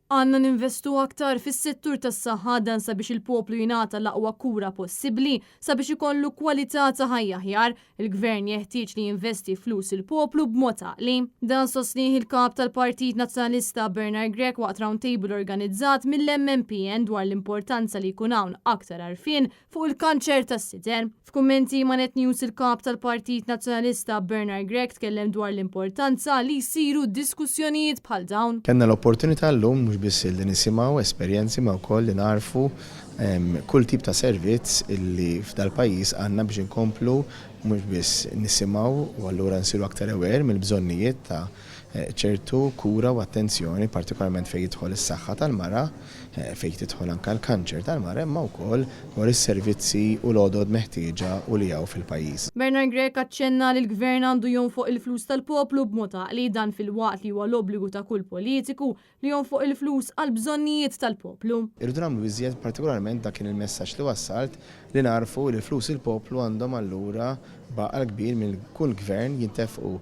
Għanna ninvestu aktar fis-settur tas-saħħa dan sabiex il-poplu jingħata l-aqwa kura possibbli sabiex ikollu kwalità ta' ħajja aħjar, il-gvern jeħtieġ li jinvesti flus il-poplu b'mod għaqli. Dan sostnih il-kap tal-Partit Nazzjonalista Bernard Grech waqt roundtable organizzat mill-MMPN dwar l-importanza li jkun hawn aktar għarfien fuq il-kanċer tas-sider. F'kummenti ma' Net News il-kap tal-Partit Nazzjonalista Bernard Grech tkellem dwar l-importanza li jsiru diskussjonijiet bħal dawn. Kenna l-opportunità llum mhux biss li nisimgħu esperjenzi ma wkoll li narfu kull tip ta' servizz illi f'dal pajjiż għandna biex inkomplu mhux biss nisimgħu u allura nsiru aktar aware mill-bżonnijiet ta' ċertu kura u attenzjoni partikolarment fejn jidħol is-saħħa tal-mara, fejn tidħol anke l-kanċer tal-mara, imma wkoll dwar is-servizzi u l-għodod meħtieġa u li hawn fil-pajjiż. Bernard Grech aċċenna li l-gvern għandu jonfoq il-flus tal-poplu b'mod għaqli dan fil-waqt li huwa l-obbligu ta' kull politiku li jonfoq il-flus għal bżonnijiet tal-poplu. Irridu nagħmlu iżjed partikolarment dak kien il-messaġġ li wassalt li narfu li flus il-poplu għandhom allura baqa' kbir minn kull gvern jintefqu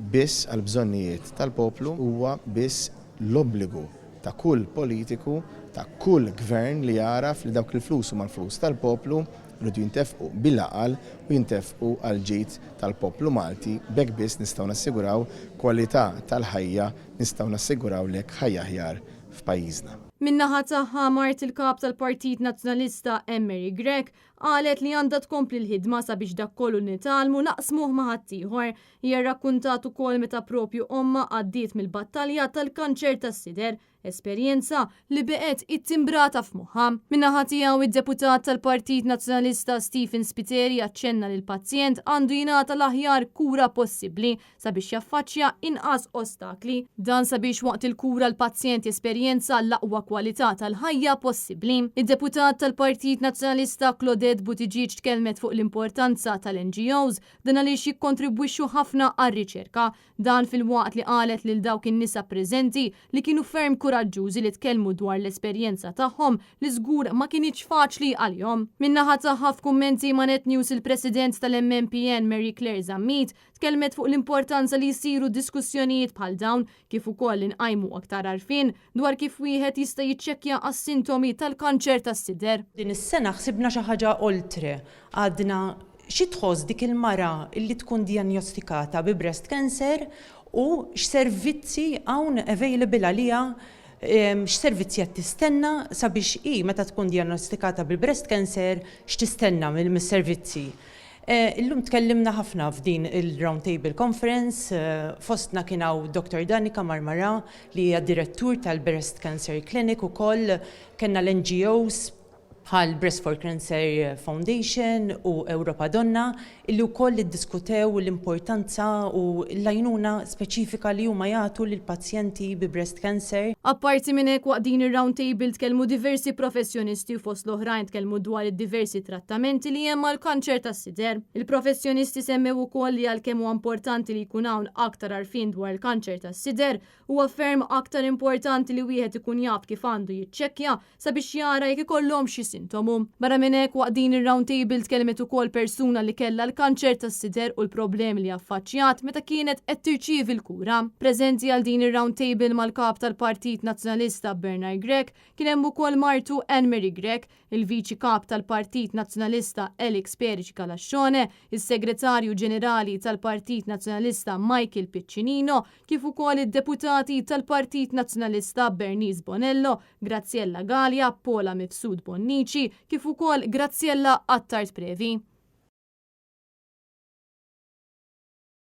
biss għal bżonnijiet tal-poplu huwa biss l-obbligu ta' kull politiku, ta' kull gvern li jaraf li dawk il-flus huma l-flus tal-poplu rridu jintefqu bil-aqal u jintefqu għal ġid tal-poplu Malti, b'hekk biss nistgħu nassiguraw kwalità tal-ħajja, nistgħu nassiguraw lek ħajja aħjar f'pajjiżna. Min-naħa tagħha Mart il-kap tal-Partit Nazzjonalista Emery Grech qalet li għandha tkompli l-ħidma sabiex dak kollu nitalmu naqsmuh ma' ħaddieħor. Hija rrakkuntat ukoll meta propju omma għaddiet mill-battalja tal-kanċer tas-sider, esperjenza li beqgħet ittimbrata f'moħħha. Min-naħa tiegħu id-deputat tal-Partit Nazzjonalista Stephen Spiteri aċċenna li l-pazjent għandu jingħata l-aħjar kura possibbli sabiex jaffaċċja inqas ostakli. Dan sabiex waqt il-kura l-pazjent jesperjenza l-aqwa kwalità tal-ħajja possibbli. Id-deputat tal-Partit Nazzjonalista Claudette Buttigieg tkellmet fuq l-importanza tal-NGOs dan għaliex jikkontribwixxu ħafna għar-riċerka. Dan fil-waqt li qalet lil dawk in-nisa preżenti li kienu ferm kuraġġużi li tkellmu dwar l-esperjenza tagħhom li żgur ma kienx faċli għalihom. Min-naħa tagħha f'kummenti ma' Net News il-President tal-MMPN Mary Claire Zammit tkellmet fuq l-importanza li jsiru diskussjonijiet bħal dawn kif ukoll inqajmu aktar għarfien dwar kif wieħed jista' jiċċekkja għas-sintomi tal-kanċer tas-sider. Din is-sena ħsibna xi ħaġa oltre għadna xi tħoss dik il-mara illi tkun diagnostikata bi breast cancer u x'servizzi hawn available għaliha, x'servizzi qed tistenna sabiex meta tkun diagnostikata bil-breast cancer x'tistenna mis-servizzi. Illum tkellimna ħafna f'din il-Roundtable Conference, fostna kien hawn Dr. Danica Marmara li hija direttur tal-Breast Cancer Clinic ukoll kellna l-NGOs bħal Breast for Cancer Foundation u Ewropa Donna illi wkoll iddiskutew l-importanza u l-għajnuna speċifika li huma jagħtu lill-pazjenti bi breast cancer. Apparti minn hekk waqt din ir-roundtable tkellmu diversi professjonisti u fost l-oħrajn tkellmu dwar id-diversi trattamenti li hemm għall-kanċer tas-sider. Il-professjonisti semmew ukoll li għalkemm huwa importanti li jkun hawn aktar għarfien dwar il-kanċer tas-sider huwa ferm aktar importanti li wieħed ikun jaf kif għandu jiċċekkja sabiex jara jekk ikollhom xi sintomu. Barra minn hekk waqt din ir-roundtable tkellmet ukoll persuna li kellha l-kanċer tas-sider u l-problemi li affaċċjat meta kienet qed tirċievi l-kura. Preżenti għal din ir-roundtable mal-kap tal-Partit Nazzjonalista Bernard Grech kien hemm ukoll martu Emery Grech, il-Viċi Kap tal-Partit Nazzjonalista Elix Perici Calascione, is-Segretarju Ġenerali tal-Partit Nazzjonalista Michael Piccinino, kif ukoll id-deputati tal-Partit Nazzjonalista Bernice Bonello, Graziella Gallia, Paula Mifsud Bonnici, kif ukoll Graziella Attard Previ.